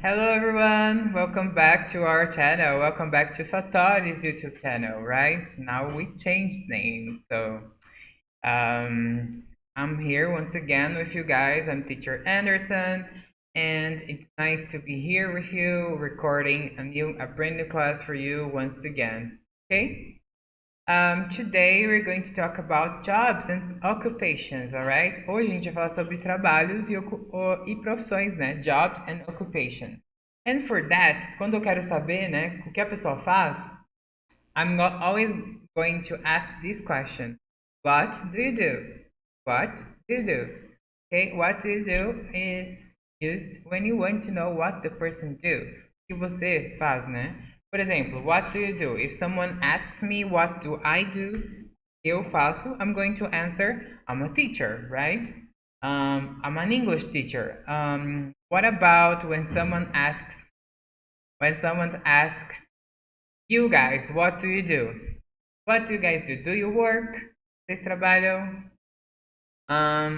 Hello everyone, welcome back to our channel. Welcome back to Fatori's YouTube channel, right? Now we changed names. Um, I'm here once again with you guys. I'm teacher Anderson, and it's nice to be here with you, recording a brand new class for you once again. Okay? Today we're going to talk about jobs and occupations, alright? Hoje a gente vai falar sobre trabalhos e profissões, né? Jobs and occupation. And for that, quando eu quero saber, né, o que a pessoa faz, I'm not always going to ask this question. What do you do? What do you do? Okay, what do you do is used when you want to know what the person do. O que você faz, né? Por exemplo, what do you do? If someone asks me what do I do, eu faço, I'm going to answer, I'm a teacher, right? I'm an English teacher. What about when someone asks you guys, what do you do? What do you guys do? Do you work? Vocês trabalham?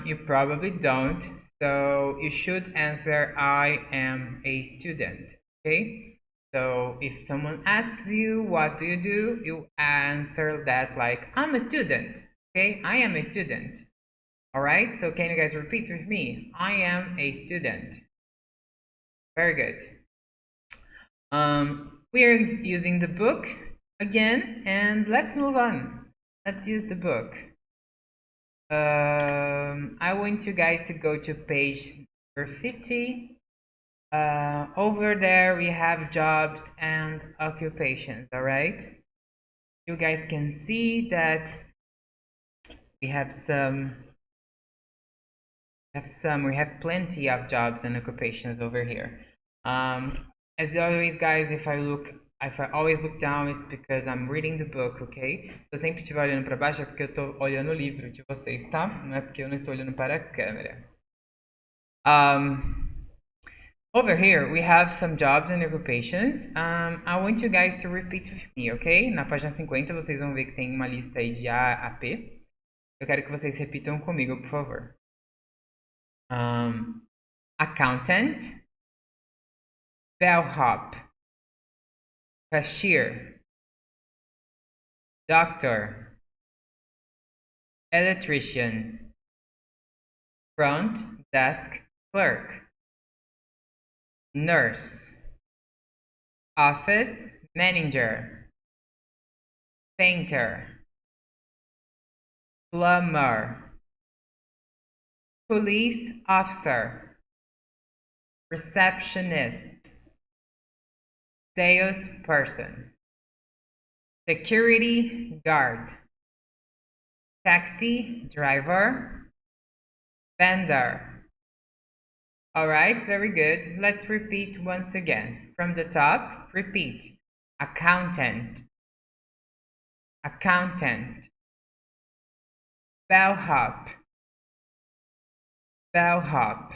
You probably don't. So you should answer, I am a student. Okay? So if someone asks you, what do? You answer that like, I'm a student. Okay? I am a student. All right? So can you guys repeat with me? I am a student. Very good. We are using the book again, and let's move on. Let's use the book. I want you guys to go to page number 50. Over there, we have jobs and occupations, all right? You guys can see that we have plenty of jobs and occupations over here. As always, guys, if I always look down, it's because I'm reading the book, ok? Se eu sempre estiver olhando para baixo é porque eu estou olhando o livro de vocês, tá? Não é porque eu não estou olhando para a câmera. Over here, we have some jobs and occupations. I want you guys to repeat with me, ok? Na página 50, vocês vão ver que tem uma lista aí de A a P. Eu quero que vocês repitam comigo, por favor. Accountant, bellhop, cashier, doctor, electrician, front desk clerk, nurse, office manager, painter, plumber, police officer, receptionist, salesperson, security guard, taxi driver, vendor. All right, very good. Let's repeat once again. From the top, repeat. Accountant, accountant, bellhop, bellhop,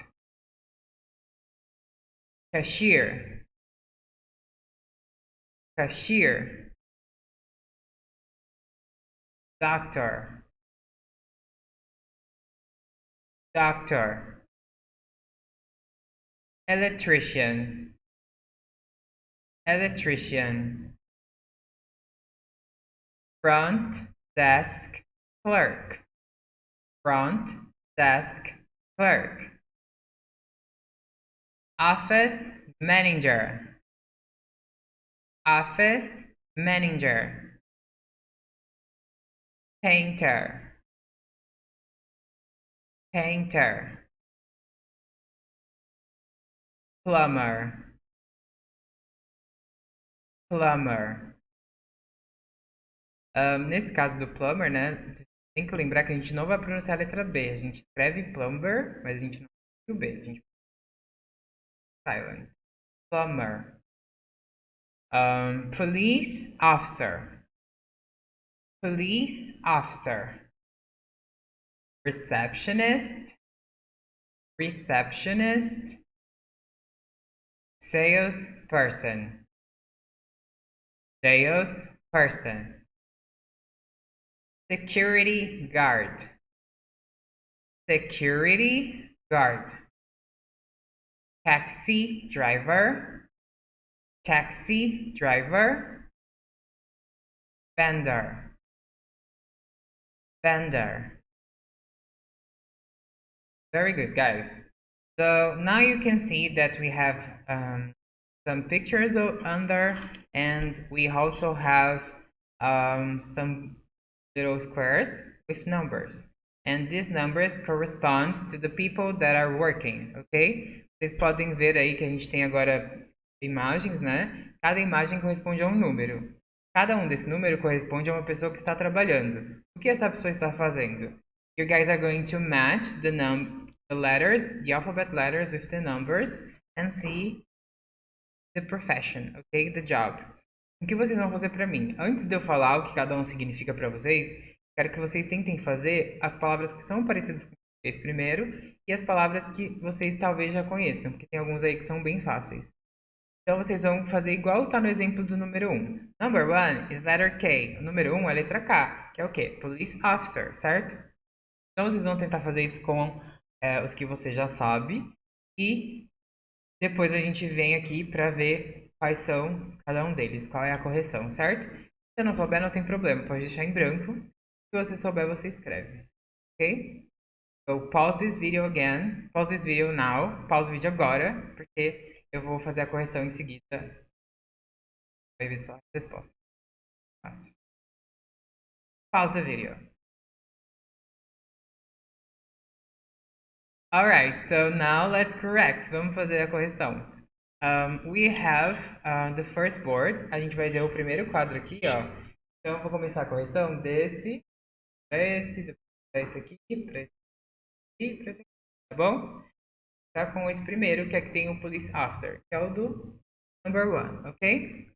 cashier, cashier, doctor, doctor, electrician, electrician, front desk clerk, front desk clerk, office manager, office manager, painter, painter, plumber, plumber. Nesse caso do plumber, né? Você tem que lembrar que a gente não vai pronunciar a letra B. A gente escreve plumber, mas a gente não escreve o B. A gente silent. Plumber. Police officer. Police officer. Receptionist. Receptionist. Salesperson. Salesperson. Security guard. Security guard. taxi driver, taxi driver, vendor, vendor. Very good, guys. So now you can see that we have some pictures under, and we also have some little squares with numbers. And these numbers correspond to the people that are working, ok? Vocês podem ver aí que a gente tem agora imagens, né? Cada imagem corresponde a um número. Cada um desse número corresponde a uma pessoa que está trabalhando. O que essa pessoa está fazendo? You guys are going to match the letters, the alphabet letters with the numbers and see the profession, ok? The job. O que vocês vão fazer para mim? Antes de eu falar o que cada um significa para vocês, quero que vocês tentem fazer as palavras que são parecidas com vocês primeiro e as palavras que vocês talvez já conheçam, porque tem alguns aí que são bem fáceis. Então vocês vão fazer igual está no exemplo do número 1. Number 1 is letter K. O número 1 é a letra K, que é o quê? Police officer, certo? Então vocês vão tentar fazer isso com os que você já sabe e depois a gente vem aqui para ver quais são cada um deles, qual é a correção, certo? Se você não souber, não tem problema, pode deixar em branco. Se você souber, você escreve, ok? So pause this video again, pause this video now, pause o vídeo agora, porque eu vou fazer a correção em seguida. Vai ver só a resposta. Fácil. Pause the video. Alright, so now let's correct. Vamos fazer a correção. We have the first board. A gente vai ver o primeiro quadro aqui, ó. Então eu vou começar a correção desse para esse, depois para esse aqui, para esse aqui, para esse aqui, tá bom? Tá com esse primeiro, que aqui tem o police officer, que é o do number 1, ok?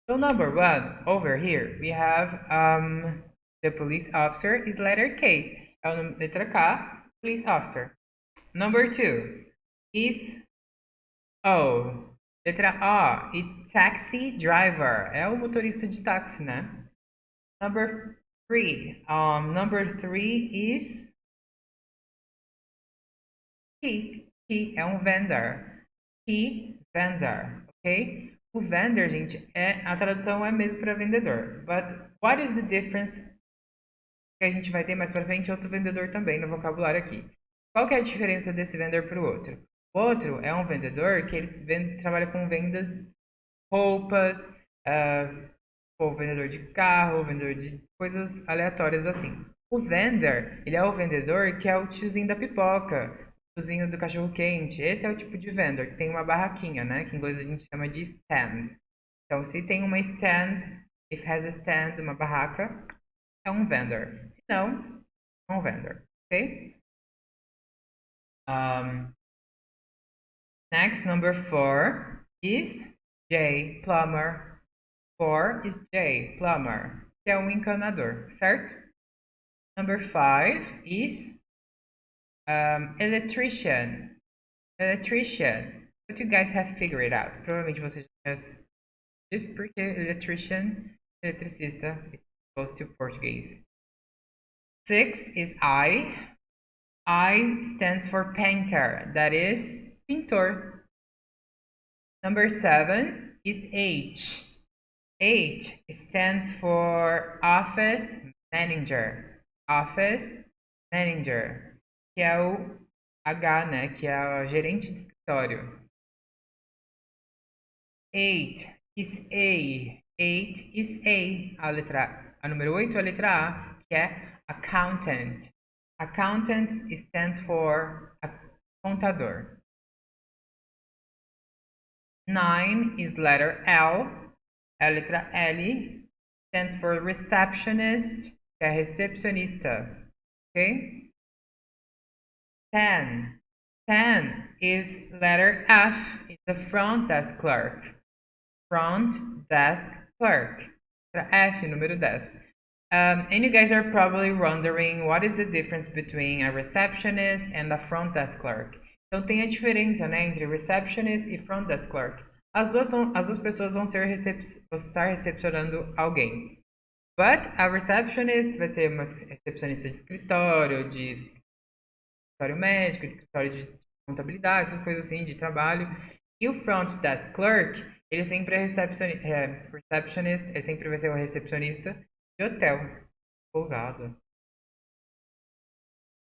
So number 1, over here, we have the police officer is letter K. É a letra K, police officer. Number 2 is letra O, it's taxi driver. É o motorista de táxi, né? Number 3. Number 3 is he. He é um vendor. He, vendor, ok? O vendor, gente, a tradução é mesmo para vendedor. But what is the difference que a gente vai ter mais para frente? Outro vendedor também no vocabulário aqui. Qual que é a diferença desse vendedor para o outro? O outro é um vendedor que ele trabalha com vendas, roupas, vendedor de carro, vendedor de coisas aleatórias assim. O vendor, ele é o vendedor que é o tiozinho da pipoca, o tiozinho do cachorro quente. Esse é o tipo de vendor que tem uma barraquinha, né? Que em inglês a gente chama de stand. Então, se tem uma stand, if has a stand, uma barraca, é um vendor. Se não, é um vendor, ok? Next, number 4 is J, plumber. 4 is J, plumber, que é um encanador, certo? Number 5 is electrician. Electrician. What you guys have figured out? Provavelmente vocês já disse porque electrician, eletricista, it's close to português. 6 is I. I stands for painter, that is pintor. Number 7 is H. H stands for office manager. Office manager, que é o H, né? Que é o gerente de escritório. 8 is A. 8 is A. A número 8 é a letra A, que é accountant. Accountant stands for contador. 9 is letter L. A letra L stands for receptionist, que é recepcionista. Ok? 10. 10 is letter F. It's the front desk clerk. Front desk clerk. Letra F, número 10. And you guys are probably wondering what is the difference between a receptionist and a front desk clerk. Então tem a diferença, né, entre receptionist e front desk clerk. As duas pessoas vão estar recepcionando alguém. But a receptionist vai ser uma recepcionista de escritório médico, de escritório de contabilidade, essas coisas assim, de trabalho. E o front desk clerk, ele sempre é receptionist, ele sempre vai ser o recepcionista de hotel, pousada.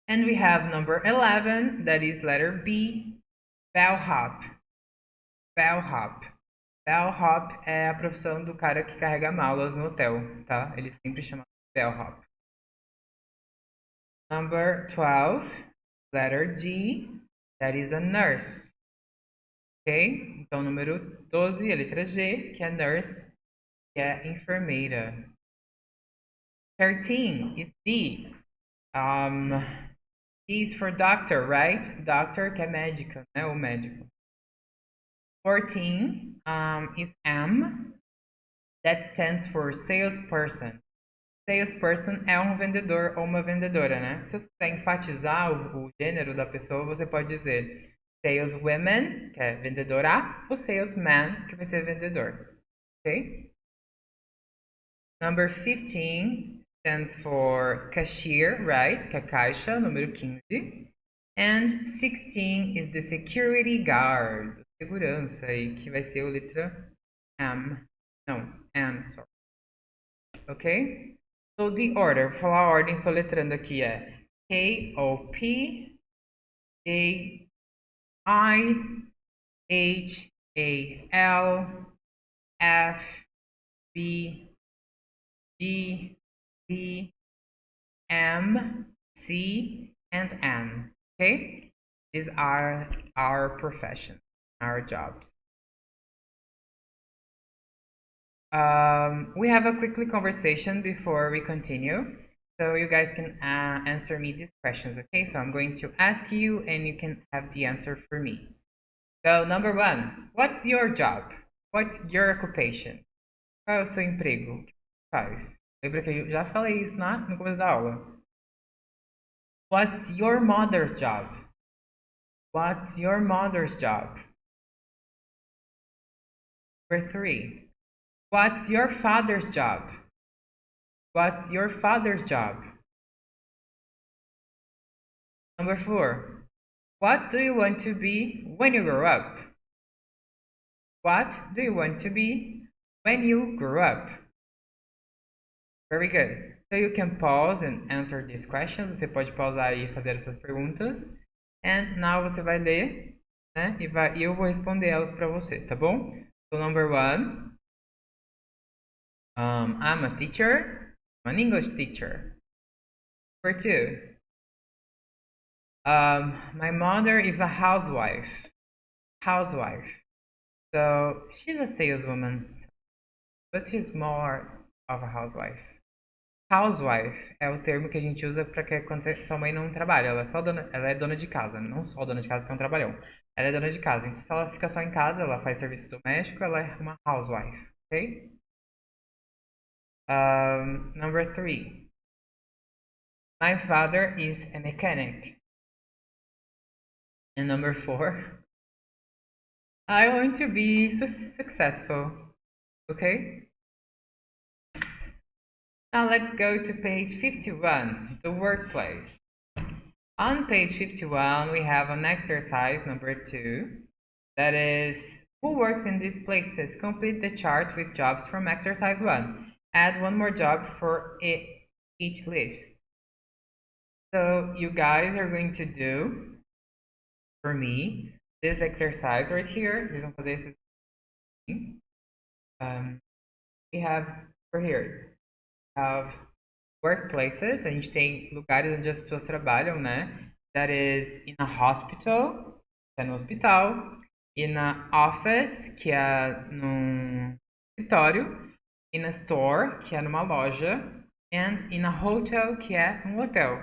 And we have number 11, that is letter B, bellhop. Bellhop. Bellhop é a profissão do cara que carrega malas no hotel, tá? Ele sempre chama bellhop. Number 12, letter G, that is a nurse. Ok? Então, número 12, a letra G, que é nurse, que é enfermeira. 13 is D. D is for doctor, right? Doctor, que é médica, né? O médico. 14 is M. That stands for salesperson. Salesperson é um vendedor ou uma vendedora, né? Se você quiser enfatizar o gênero da pessoa, você pode dizer saleswoman, que é vendedora, ou salesman, que vai ser vendedor. Ok? Number 15 stands for cashier, right? Que é caixa, número 15. And 16 is the security guard, segurança aí, que vai ser a letra M. Não, N, sorry. Ok? So the order, vou falar a ordem soletrando aqui é K-O-P, J-I-H-A-L, F, B, G, D, M, C, and N. Okay? These are our professions, our jobs. We have a quickly conversation before we continue. So you guys can answer me these questions, okay? So I'm going to ask you and you can have the answer for me. So number 1, what's your job? What's your occupation? Qual é o seu emprego? O que você faz? Lembra que eu já falei isso no começo da aula. What's your mother's job? What's your mother's job? Number 3, what's your father's job? What's your father's job? Number 4, what do you want to be when you grow up? What do you want to be when you grow up? Very good. So you can pause and answer these questions. Você pode pausar e fazer essas perguntas. And now você vai ler, né? E eu vou responder elas para você, tá bom? So number 1, I'm a teacher. I'm an English teacher. Number 2, my mother is a housewife. Housewife. So she's a saleswoman, but she's more of a housewife. Housewife é o termo que a gente usa para que quando sua mãe não trabalha, ela é dona de casa, não só dona de casa que é um trabalhão. Ela é dona de casa, então se ela fica só em casa, ela faz serviço doméstico, ela é uma housewife, ok? Number 3. My father is a mechanic. And number 4. I want to be successful, okay? Now let's go to page 51, the workplace. On page 51, we have an exercise number 2, that is, who works in these places? Complete the chart with jobs from exercise 1. Add one more job for each list. So you guys are going to do, for me, this exercise right here. Vocês vão fazer esse. We have, for here, we have workplaces. A gente tem lugares onde as pessoas trabalham, né? That is in a hospital, que é no hospital. In a office, que é num escritório. In a store, que é numa loja. And in a hotel, que é um hotel.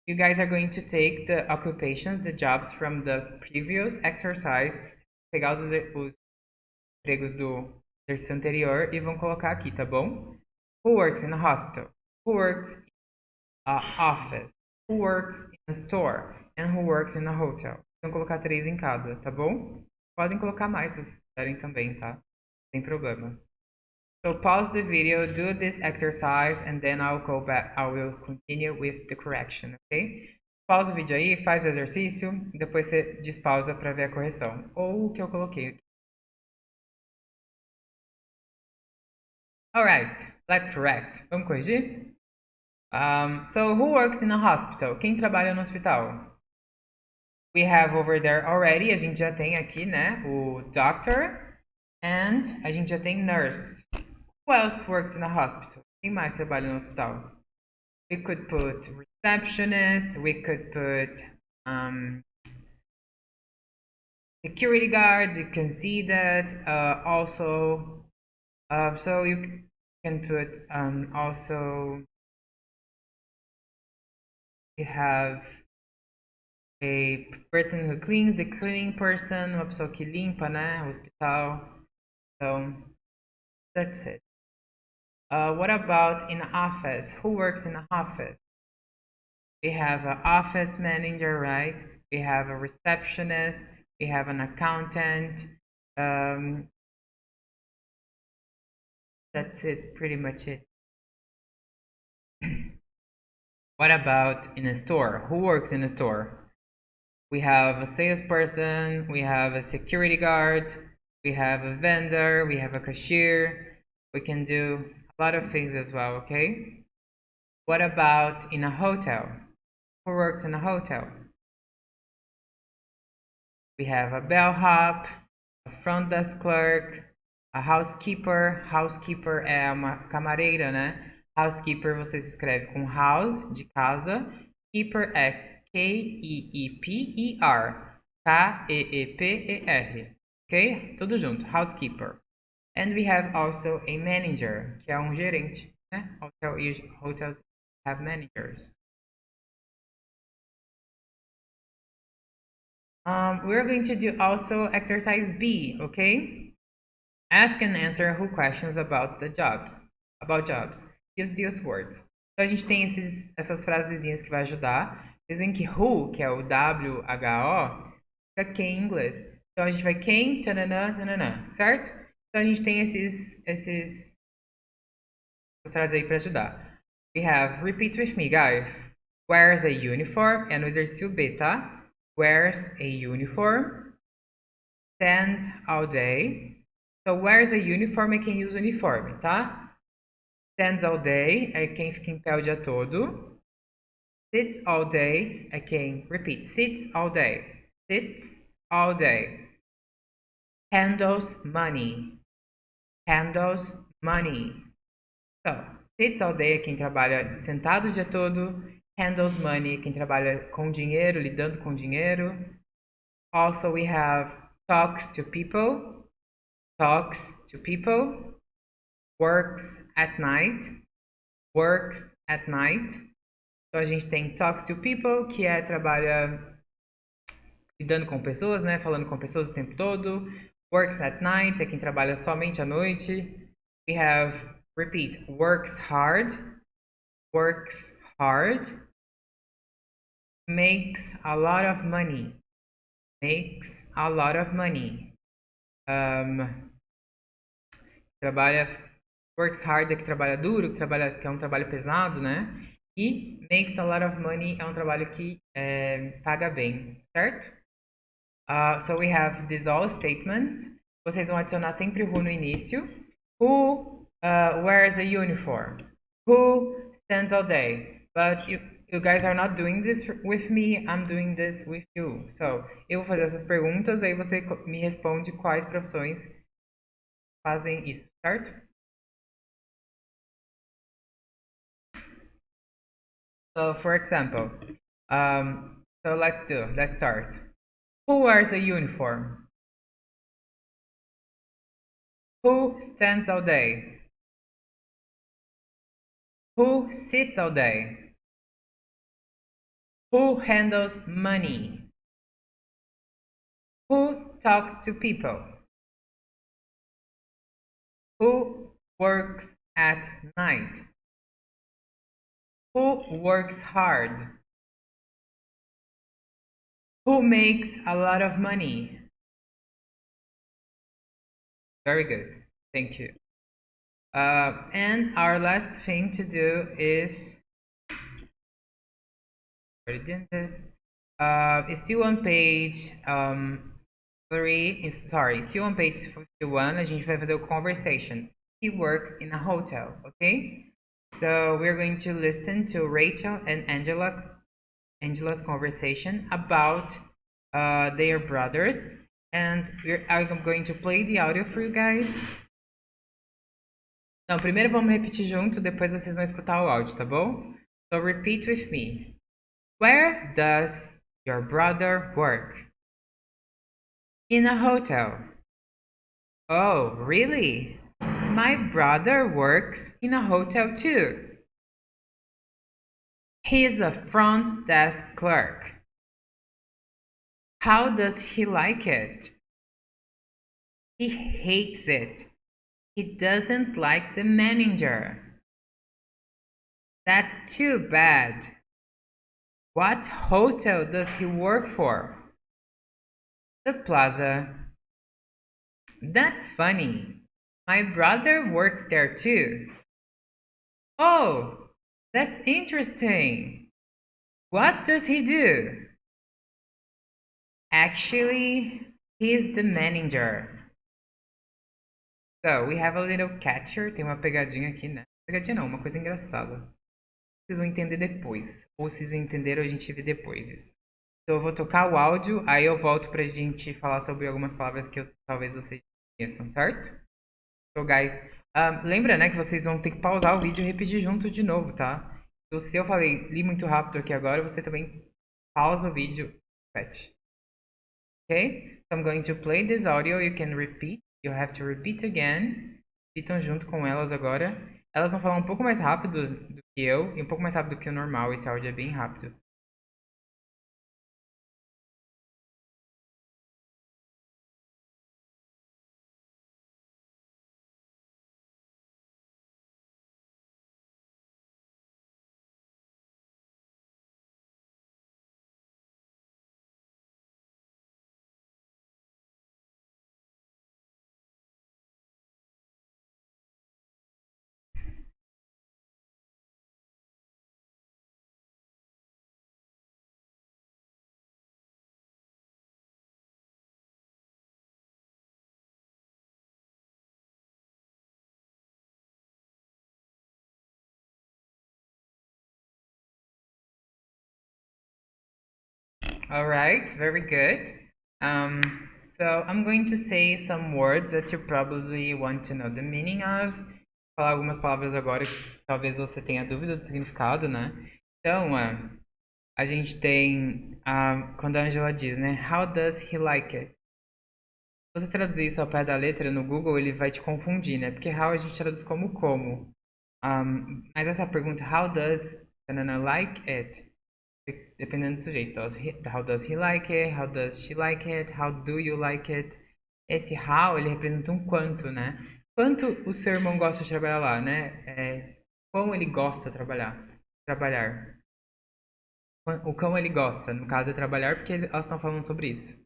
You guys are going to take the occupations, the jobs from the previous exercise. Pegar os empregos do exercício anterior e vão colocar aqui, tá bom? Who works in a hospital? Who works in an office? Who works in a store? And who works in a hotel? Vão colocar 3 em cada, tá bom? Podem colocar mais se vocês quiserem também, tá? Sem problema. So pause the video, do this exercise, and then I'll go back. I will continue with the correction, okay? Pausa o vídeo aí, faz o exercício, e depois você despausa para ver a correção. Ou o que eu coloquei aqui. Alright, let's correct. Vamos corrigir? So, who works in a hospital? Quem trabalha no hospital? We have over there already, a gente já tem aqui, né? O doctor. And a gente já tem nurse. Who else works in a hospital? Quem mais trabalha no hospital? We could put receptionist. We could put security guard. You can see that. Also, so you can put also. We have a person who cleans, the cleaning person, uma pessoa que limpa, né? O hospital. So that's it. What about in office? Who works in an office? We have an office manager, right? We have a receptionist. We have an accountant. That's it, pretty much it. What about in a store? Who works in a store? We have a salesperson. We have a security guard. We have a vendor. We have a cashier. We can do a lot of things as well, okay? What about in a hotel? Who works in a hotel? We have a bellhop, a front desk clerk, a housekeeper. Housekeeper é uma camareira, né? Housekeeper você se escreve com house, de casa. Keeper é K-E-E-P-E-R. K-E-E-P-E-R. Ok? Tudo junto. Housekeeper. And we have also a manager, que é um gerente, né? Hotels have managers. We're going to do also exercise B, okay? Ask and answer who questions about the jobs. About jobs. Use these words. Então a gente tem essas frasezinhas que vai ajudar. Dizem que who, que é o W-H-O, fica quem em inglês. Então a gente vai quem, tananã, tananã, certo? Então a gente tem essas frases aí para ajudar. We have, repeat with me, guys. Wears a uniform, é no exercício B, tá? Wears a uniform. Stands all day. So, wears a uniform é quem usa uniforme, tá? Stands all day é quem fica em pé o dia todo. Sits all day é quem, repeat, sits all day. Sits all day. Handles money. Handles money. So, sits all day é quem trabalha sentado o dia todo. Handles money é quem trabalha com dinheiro, lidando com dinheiro. Also, we have talks to people. Talks to people. Works at night. Works at night. Então a gente tem talks to people, que é trabalha lidando com pessoas, né? Falando com pessoas o tempo todo. Works at night é quem trabalha somente à noite. We have, repeat, works hard. Works hard. Makes a lot of money. Makes a lot of money. Trabalha, works hard é que trabalha duro, que é um trabalho pesado, né? E makes a lot of money é um trabalho que paga bem, certo? So we have these all statements. Vocês vão adicionar sempre who no início. Who wears a uniform? Who stands all day? But you guys are not doing this with me, I'm doing this with you. So, eu vou fazer essas perguntas, aí você me responde quais profissões fazem isso, certo? So, for example, let's start. Who wears a uniform? Who stands all day? Who sits all day? Who handles money? Who talks to people? Who works at night? Who works hard? Who makes a lot of money? Very good. Thank you. And our last thing to do is already did this. It's still on page 3, sorry, still on page 51, a gente vai fazer o conversation. He works in a hotel, okay? So we're going to listen to Rachel and Angela's conversation about their brothers, and I'm going to play the audio for you guys. Não, primeiro vamos repetir junto, depois vocês vão escutar o áudio, tá bom? So repeat with me. Where does your brother work? In a hotel. Oh, really? My brother works in a hotel too. He's a front desk clerk. How does he like it? He hates it. He doesn't like the manager. That's too bad. What hotel does he work for? The Plaza. That's funny. My brother works there too. Oh, that's interesting. What does he do? Actually, he's the manager. So, we have a little catcher. Tem uma pegadinha aqui, né? Pegadinha não, uma coisa engraçada. Vocês vão entender depois. Ou vocês vão entender ou a gente vê depois isso. Então, eu vou tocar o áudio, aí eu volto pra gente falar sobre algumas palavras que talvez vocês conheçam, certo? So, guys, lembra, né, que vocês vão ter que pausar o vídeo e repetir junto de novo, tá? Então, se eu li muito rápido aqui agora, você também pausa o vídeo e repete. Ok? So I'm going to play this audio, you can repeat. You have to repeat again. Repitam junto com elas agora. Elas vão falar um pouco mais rápido do que eu e um pouco mais rápido do que o normal. Esse áudio é bem rápido. All right, very good. So I'm going to say some words that you probably want to know the meaning of. Vou falar algumas palavras agora que talvez você tenha dúvida do significado, né? Então, a gente tem quando a Angela diz, né? How does he like it? Se você traduzir isso ao pé da letra no Google, ele vai te confundir, né? Porque how a gente traduz como. Mas essa pergunta, how does Tanana like it? Dependendo do sujeito. How does he like it? How does she like it? How do you like it? Esse how, ele representa um quanto, né? Quanto o seu irmão gosta de trabalhar lá, né? Como ele gosta de trabalhar. O como ele gosta, no caso é trabalhar, porque elas estão falando sobre isso.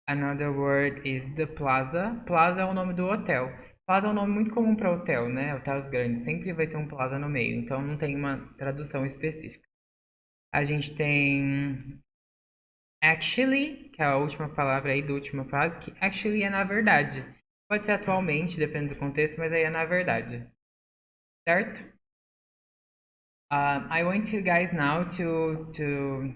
Another word is the plaza. Plaza é o nome do hotel. Plaza é um nome muito comum para hotel, né? Hotéis grandes sempre vai ter um plaza no meio, então não tem uma tradução específica. A gente tem actually, que é a última palavra aí do último frase, que actually é na verdade. Pode ser atualmente, depende do contexto, mas aí é na verdade. Certo? I want you guys now to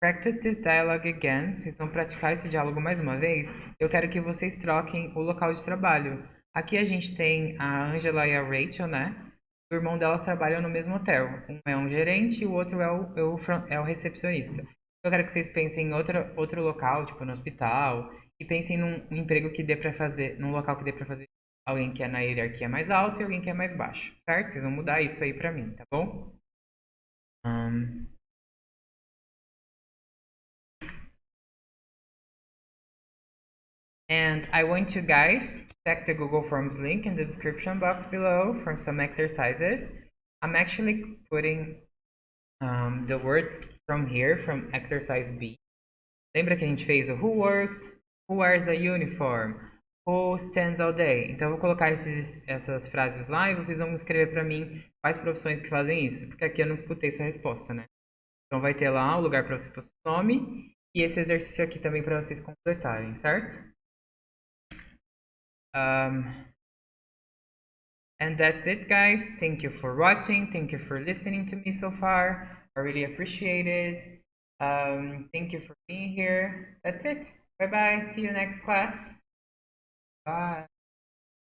practice this dialogue again. Vocês vão praticar esse diálogo mais uma vez. Eu quero que vocês troquem o local de trabalho. Aqui a gente tem a Angela e a Rachel, né? O irmão delas trabalham no mesmo hotel. Um é um gerente e o outro é o recepcionista. Eu quero que vocês pensem em outro local, tipo no hospital, e pensem num emprego que dê pra fazer, num local que dê pra fazer alguém que é na hierarquia mais alta e alguém que é mais baixo, certo? Vocês vão mudar isso aí pra mim, tá bom? And I want you guys to check the Google Forms link in the description box below for some exercises. I'm actually putting the words from here, from exercise B. Lembra que a gente fez o who works, who wears a uniform, Who stands all day? Então eu vou colocar essas frases lá e vocês vão escrever para mim quais profissões que fazem isso, porque aqui eu não escutei essa resposta, né? Então vai ter lá o lugar para você pôr seu nome e esse exercício aqui também para vocês completarem, certo? And that's it, guys. Thank you for watching. Thank you for listening to me so far. I really appreciate it. Thank you for being here. That's it. Bye bye. See you next class. Bye.